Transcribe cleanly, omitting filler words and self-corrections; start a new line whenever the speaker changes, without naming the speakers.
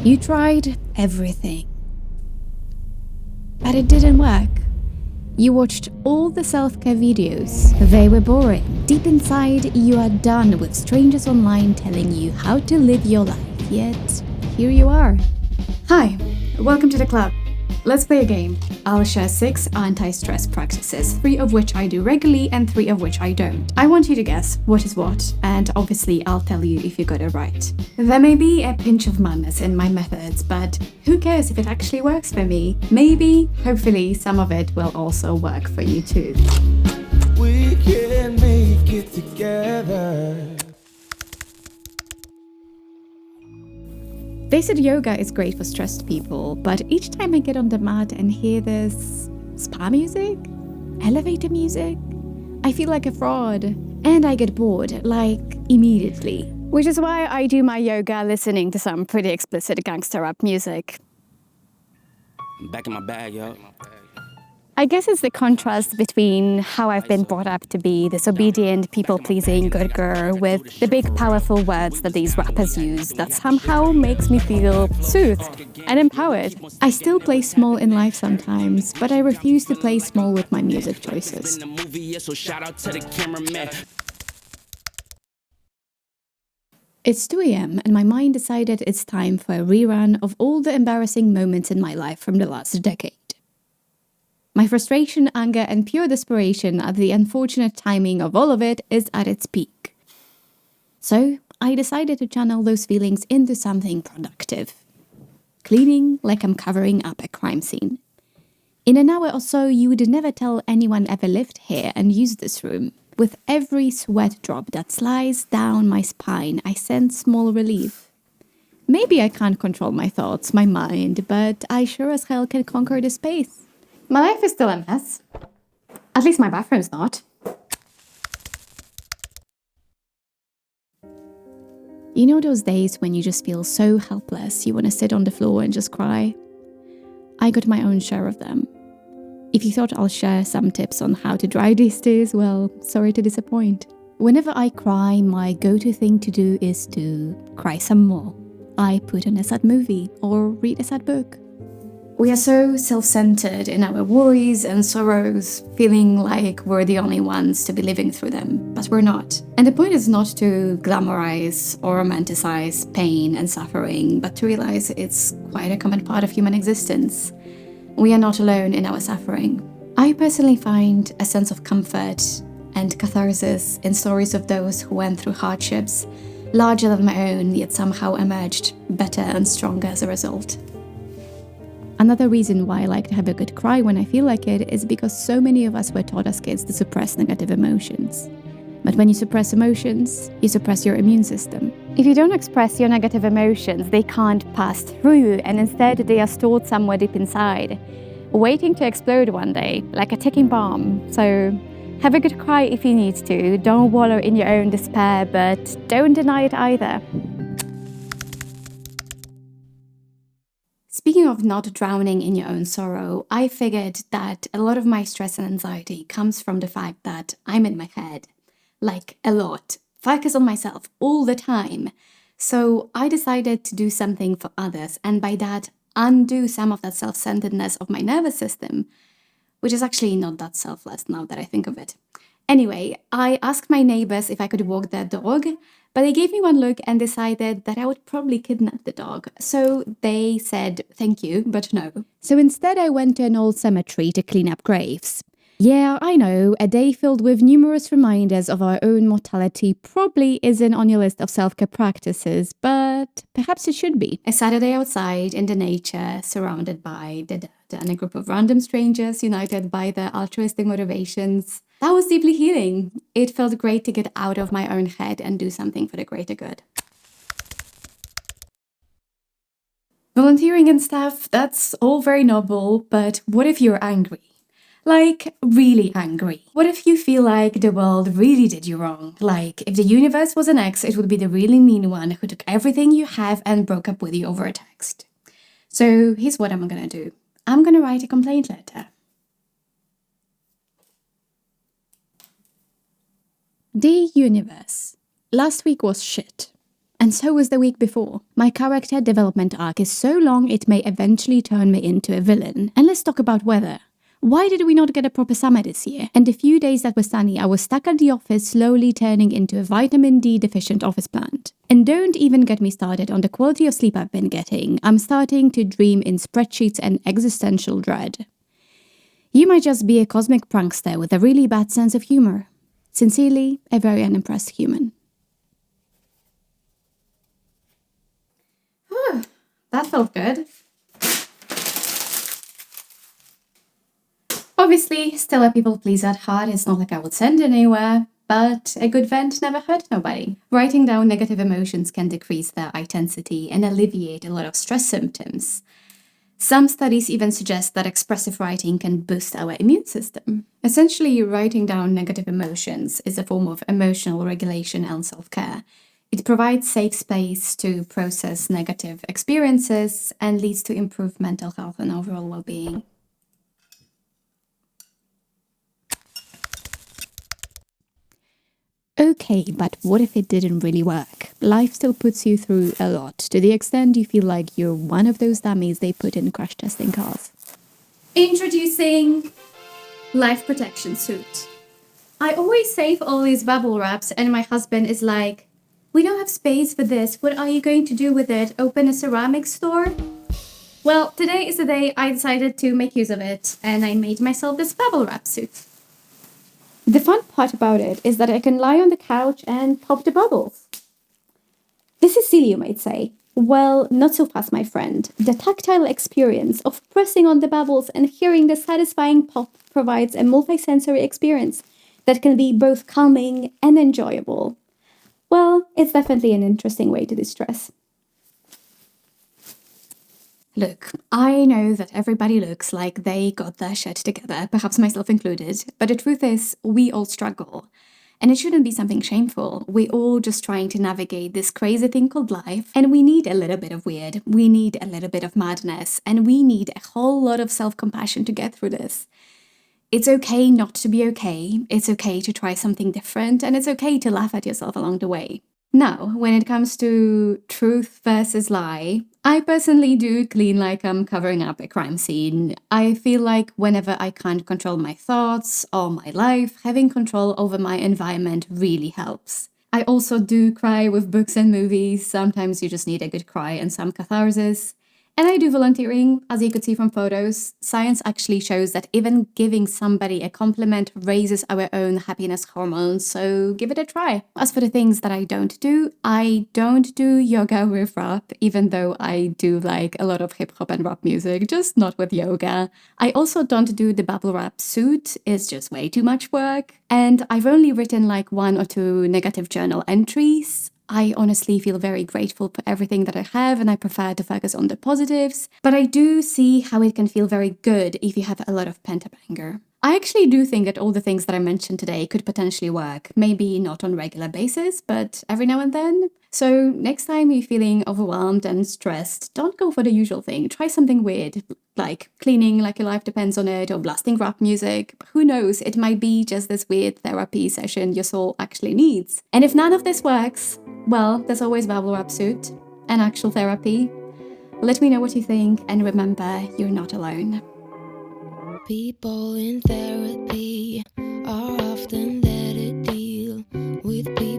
You tried everything, but it didn't work. You watched all the self-care videos. They were boring. Deep inside, you are done with strangers online telling you how to live your life. Yet, here you are. Hi, welcome to the club. Let's play a game. I'll share 6 anti-stress practices, 3 of which I do regularly and 3 of which I don't. I want you to guess what is what, and obviously I'll tell you if you got it right. There may be a pinch of madness in my methods, but who cares if it actually works for me? Maybe, hopefully, some of it will also work for you too.
We can make it together.
They said yoga is great for stressed people, but each time I get on the mat and hear this spa music, elevator music, I feel like a fraud. And I get bored, like, immediately. Which is why I do my yoga listening to some pretty explicit gangster rap music.
I'm back in my bag, yo.
I guess it's the contrast between how I've been brought up to be this obedient, people-pleasing good girl with the big, powerful words that these rappers use that somehow makes me feel soothed and empowered. I still play small in life sometimes, but I refuse to play small with my music choices. It's 2 a.m. and my mind decided it's time for a rerun of all the embarrassing moments in my life from the last decade. My frustration, anger, and pure desperation at the unfortunate timing of all of it is at its peak. So, I decided to channel those feelings into something productive. Cleaning like I'm covering up a crime scene. In an hour or so, you would never tell anyone ever lived here and used this room. With every sweat drop that slides down my spine, I sense small relief. Maybe I can't control my thoughts, my mind, but I sure as hell can conquer the space. My life is still a mess. At least my bathroom's not. You know those days when you just feel so helpless, you want to sit on the floor and just cry? I got my own share of them. If you thought I'll share some tips on how to dry these tears, well, sorry to disappoint. Whenever I cry, my go-to thing to do is to cry some more. I put on a sad movie or read a sad book. We are so self-centered in our worries and sorrows, feeling like we're the only ones to be living through them, but we're not. And the point is not to glamorize or romanticize pain and suffering, but to realize it's quite a common part of human existence. We are not alone in our suffering. I personally find a sense of comfort and catharsis in stories of those who went through hardships larger than my own, yet somehow emerged better and stronger as a result. Another reason why I like to have a good cry when I feel like it is because so many of us were taught as kids to suppress negative emotions. But when you suppress emotions, you suppress your immune system. If you don't express your negative emotions, they can't pass through you, and instead they are stored somewhere deep inside, waiting to explode one day, like a ticking bomb. So have a good cry if you need to. Don't wallow in your own despair, but don't deny it either. Speaking of not drowning in your own sorrow, I figured that a lot of my stress and anxiety comes from the fact that I'm in my head. Like, a lot. Focus on myself all the time. So I decided to do something for others, and by that, undo some of that self-centeredness of my nervous system, which is actually not that selfless now that I think of it. Anyway, I asked my neighbors if I could walk their dog, but they gave me one look and decided that I would probably kidnap the dog. So they said thank you, but no. So instead I went to an old cemetery to clean up graves. Yeah, I know, a day filled with numerous reminders of our own mortality probably isn't on your list of self-care practices, but perhaps it should be. A Saturday outside in the nature, surrounded by the dead and a group of random strangers united by their altruistic motivations. That was deeply healing. It felt great to get out of my own head and do something for the greater good. Volunteering and stuff, that's all very noble, but what if you're angry? Like, really angry. What if you feel like the world really did you wrong? Like, if the universe was an ex, it would be the really mean one who took everything you have and broke up with you over a text. So here's what I'm gonna do. I'm gonna write a complaint letter. Dear universe, last week was shit. And And so was the week before. My character development arc is so long it may eventually turn me into a villain. And let's talk about weather. Why did we not get a proper summer this year? And the few days that were sunny, I was stuck at the office, slowly turning into a vitamin D deficient office plant. And don't even get me started on the quality of sleep I've been getting. I'm starting to dream in spreadsheets and existential dread. You might just be a cosmic prankster with a really bad sense of humor. Sincerely, a very unimpressed human. That felt good. Obviously, still a people pleaser at heart. It's not like I would send anywhere, but a good vent never hurt nobody. Writing down negative emotions can decrease their intensity and alleviate a lot of stress symptoms. Some studies even suggest that expressive writing can boost our immune system. Essentially, writing down negative emotions is a form of emotional regulation and self-care. It provides safe space to process negative experiences and leads to improved mental health and overall well-being. Okay, but what if it didn't really work? Life still puts you through a lot, to the extent you feel like you're one of those dummies they put in crash testing cars. Introducing Life Protection Suit. I always save all these bubble wraps and my husband is like, we don't have space for this, what are you going to do with it? Open a ceramics store? Well, today is the day I decided to make use of it and I made myself this bubble wrap suit. The fun part about it is that I can lie on the couch and pop the bubbles. This is silly, you might say. Well, not so fast, my friend. The tactile experience of pressing on the bubbles and hearing the satisfying pop provides a multi-sensory experience that can be both calming and enjoyable. Well, it's definitely an interesting way to distress. Look, I know that everybody looks like they got their shit together, perhaps myself included, but the truth is, we all struggle. And it shouldn't be something shameful. We're all just trying to navigate this crazy thing called life, and we need a little bit of weird, we need a little bit of madness, and we need a whole lot of self-compassion to get through this. It's okay not to be okay, it's okay to try something different, and it's okay to laugh at yourself along the way. Now, when it comes to truth versus lie, I personally do clean like I'm covering up a crime scene. I feel like whenever I can't control my thoughts or my life, having control over my environment really helps. I also do cry with books and movies. Sometimes you just need a good cry and some catharsis. And I do volunteering, as you could see from photos. Science actually shows that even giving somebody a compliment raises our own happiness hormones, so give it a try. As for the things that I don't do yoga with rap, even though I do like a lot of hip-hop and rap music, just not with yoga. I also don't do the bubble wrap suit, it's just way too much work. And I've only written like 1 or 2 negative journal entries. I honestly feel very grateful for everything that I have and I prefer to focus on the positives, but I do see how it can feel very good if you have a lot of pent-up anger. I actually do think that all the things that I mentioned today could potentially work, maybe not on a regular basis, but every now and then. So next time you're feeling overwhelmed and stressed, don't go for the usual thing. Try something weird, like cleaning like your life depends on it or blasting rap music. Who knows, it might be just this weird therapy session your soul actually needs. And if none of this works, well, there's always bubble wrap suit and actual therapy. Let me know what you think and remember, you're not alone.
People in therapy are often there to deal with people